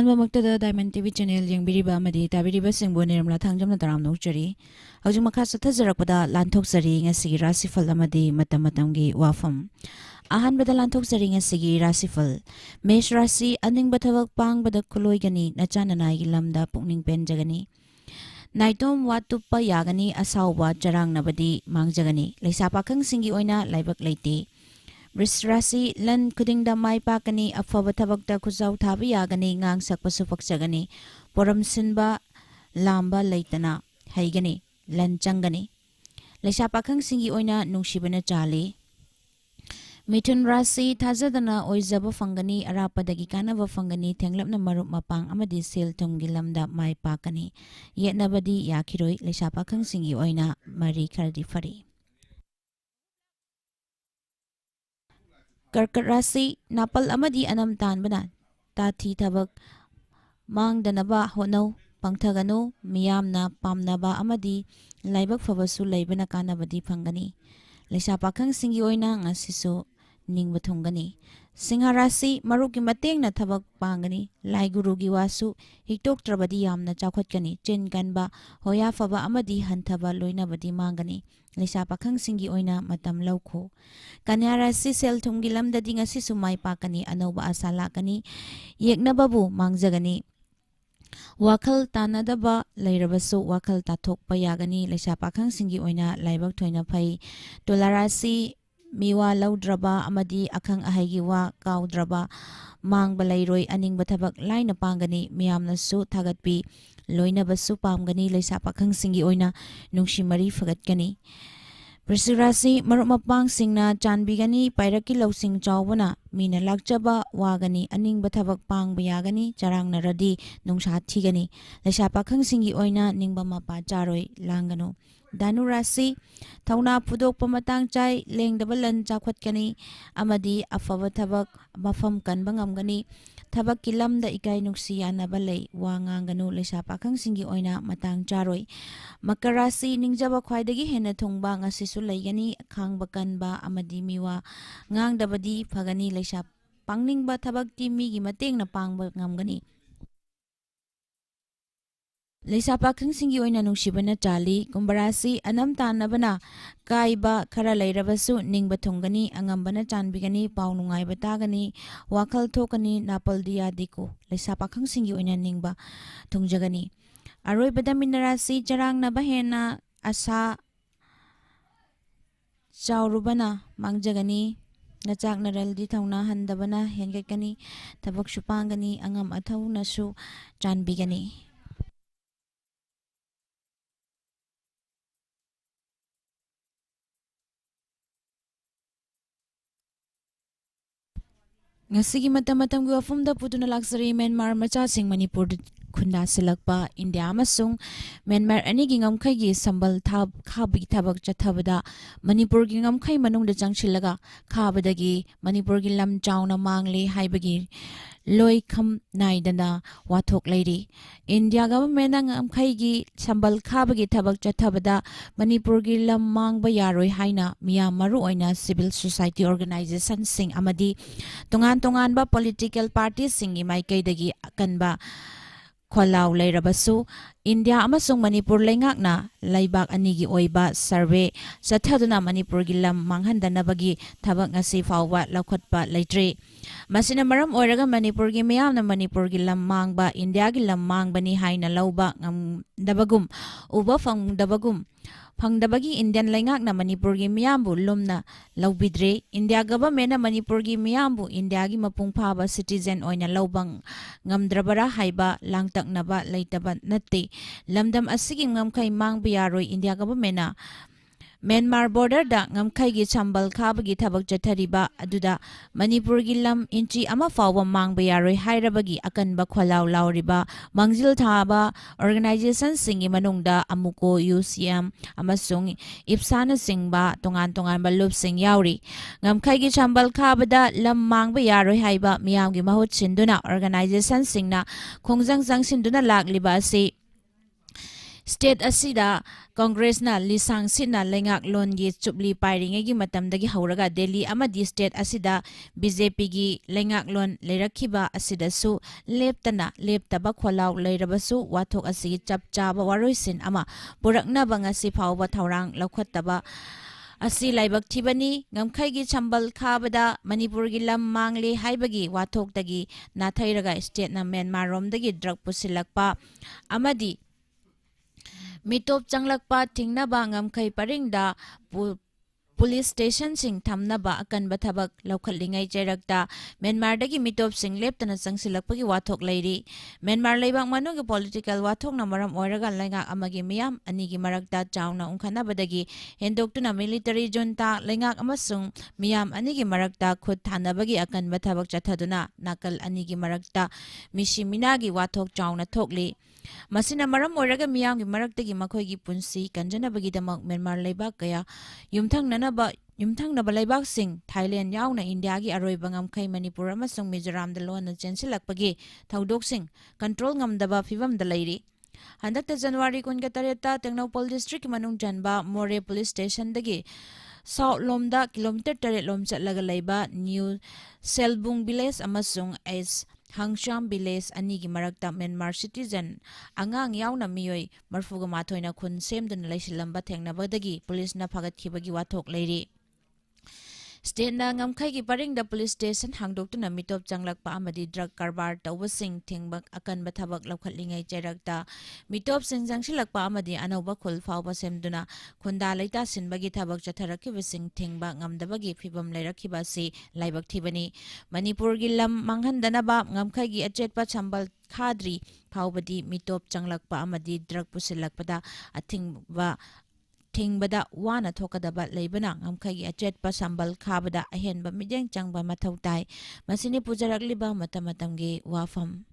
Ahamamagtada Diamond TV channel yang biriba Amadi tabiriba singbo nirmala thangjamna taram nokchari. Hawjing makha sathajarakpada lanthokjari ngasi Rashi Phal Amadi Matam-matamgi Wapham. Ahanbada lanthokjari ngasi Rashi Phal. Mesh Rashi aningba thabak pangbada kuloigani nachananai lamda pukning penjagani. Naitom watuppa yagani asawba charangnabadi mangjagani. Laisa pakhang singi oina laibak leite. Rashi lan kudingda mai pakani afaba thabakta khuzau thabi yagani ngang sakpasu pakchagani poram sinba lamba leitana haigani lan changani laisa pakhang singi oina nungsibana chali Mithun Rashi thajadana oizaba fangani arapadagi kanaba fangani thenglapna marup mapang amadi sel thumgi lamda mai pakani yetnabadi yakhiroi laisa pakhang singi oina mari khardi fari Karkat Rashi napal amadi anam tanbana tathi thabak mangdanaba honau pangthaganu miyamna pamnaba amadi laibak fabasu laibana kanabadi phangani laisa pakhang singi oina ngasisu ningba thungani Singha Rashi maruki matengna thabak pangani lai gurugi wasu hiktok trabadi yamna chakhotkani chen ganba hoya faba amadi hanthaba loinabadi mangani laisa pakhang singi oina matam laukho Kanya Rashi sel thumgi lamdadi ngasi sumai pakani anoba asala kani yeknababu mangjagani Wakhal tanadaba lairabasu wakhal tathokpa yagani laisa pakhang singi oina laibak thoina phai tola Rashi miwa laudraba amadi akhang ahaigi wa kaudraba mangba lairoi aningba thabak laina pangani miyamnasu thagatpi loinabasu pamgani laisa pakhang singi oina nungsi mari fagatgani Rashi marup mapang singna chanbigani pairaki lausing chawbana mina lakchaba wagani aningba thabak pangba yagani charangna radi nungsa thigani laisa pakhang singi oina ningba mapa charoi langano Danu Rashi thauna phudokpa matang chai lengdaba lan chakhotkani amadi afaba thabak mafam kanba ngamgani thabak kilamda ikai nuksi yanaba lei wanganganu laisa pakhang singi oina matang charoi Makar Rashi ningjaba khwaidagi hena thongba ngasisu leigani khangba kanba amadi miwa ngangdabadi phagani laisa pangningba thabakti migi matengna pangba ngamgani Laisa pakhang singi oina nungsibana chali Kumbha Rashi anam tanabana kaiba khara leirabasu ningba thongani angambana chanbigani pau nungaiba tagani wakhal thokani napaldiya diko laisa pakhang singi oina ningba thongjagani aroibada min Rashi charangna bahena asa chaurubana mangjagani Nachak naraldi thauna handabana hengekani thabak supangani angam athauna su chanbigani Ngasigi matam-matamgi wafamda putuna laksari Myanmar machasing Manipur khunda silakpa India amasung Myanmar anigi ngamkhaigi sambal khabigi thabak chathabada Manipur gi ngamkhai manungda changchilaga khabadagi Manipur gi lam chauna mangle haibagi loi kham naidana wathok leiri India government ngamkhaigi sambal khabagi thabak chathabada Manipur gi lam mangba yaroi haina miya maru oina civil society organization sing amadi tongan ba political parties singi maikaidagi kanba Kholau leirabasu India amasung Manipur lengakna laibak anigi oiba survey sathaduna Manipur gi lam manghandanabagi thabak ngasi fawwa lakhotpa leitre masina maram oiraga Manipur gi miyamna Manipur gi lam mangba India gi lam mangbani haina lauba ngamdabagum uba phangdabagi Indian lengakna Manipur gi miyambu lumna laubidre India government na Manipur gi miyambu India gi mapung phaba citizen oina laubang ngamdrabara haiba langtaknaba leitaba natte lamdam asigi ngamkhai mangba yaroi India government na Myanmar border da ngamkhai gi chambal khabagi thabak chathariba aduda Manipur gi lam inchi ama fawwa mangba yaroi hairabagi akanba kholau lauriba mangjil thaba organization singi manungda amuko UCM amasung ipsana singba tongan ba lup sing yauri ngamkhai gi chambal khabada lam mangba yaroi haiba miyam gi mahut sinduna organization singna khongjang sinduna lakliba si State asida Congress na lisang sina lengak lon gi chupli pairinge gi matamdagi hauraga Delhi amadi state asida BJP gi lengak lon lerakhiba asida su leptaba kholaw leirabasu wathok asigi chap chaba waroisin ama puraknaba ngasi phawba thaurang laukhattaba asi laibak thibani ngamkhai gi chambal khabada Manipur gi lam mangle haibagi wathok tagi nathairaga state na Myanmar rom dagi drug pusilakpa amadi mitop changlakpa tingnaba ngamkhai paringda police station sing thamnaba akanba thabak laukhatlingai jerakta Myanmar dagi mitop sing leptana changsilakpagi wathok leiri Myanmar leibak manung political wathok na maram oiraga lenga amagi miyam anigi marakta chawna ungkhanabadagi hendoktuna military junta lengak amasung miyam anigi marakta khut thanabagi akanba thabak chathaduna nakal anigi marakta mishiminagi wathok chawna thokli Masina maram oiraga miyamgi maraktagi makhoigi punsi kanjanabagidamak Myanmar leibak kaya yumthangnaba leibak sing Thailand yauna India gi aroiba ngamkhai Manipur amasung Mizoram da lona chensilakpagi thaudok sing control ngamdaba fibam da leiri Handakta January 18 ta Tengnopal district manung janba More police station dagi South lomda kilometer 8 lom chatlaga leiba New Selbung village amasung as Hangsham village anigi marakta Myanmar citizen angang yauna miyoi marfuga mathoina khun semduna leisilamba thengnabadagi police na phagatkhibagi wathok leiri State na ngamkhai gi paringda police station hangdoktuna mitop changlakpa amadi drug karbar tawbasing thingbak akanba thabak laukhatlingai jerakta mitop singjangsilakpa amadi anauba khul fawba semduna khunda leita sinbagi thabak chatharakibasing thingba ngamdabagi phibam leirakhiba si laibak thibani Manipur gi lam manghandanaba ngamkhai gi achetpa chambal khadri phawbadi mitop changlakpa amadi drug pusilakpada athingba Tingbada wana thokadaba leibana ngamkhai achetpa sambal khabada ahenba mideng changba mathautai masini pujarakliba matamatangge Wapham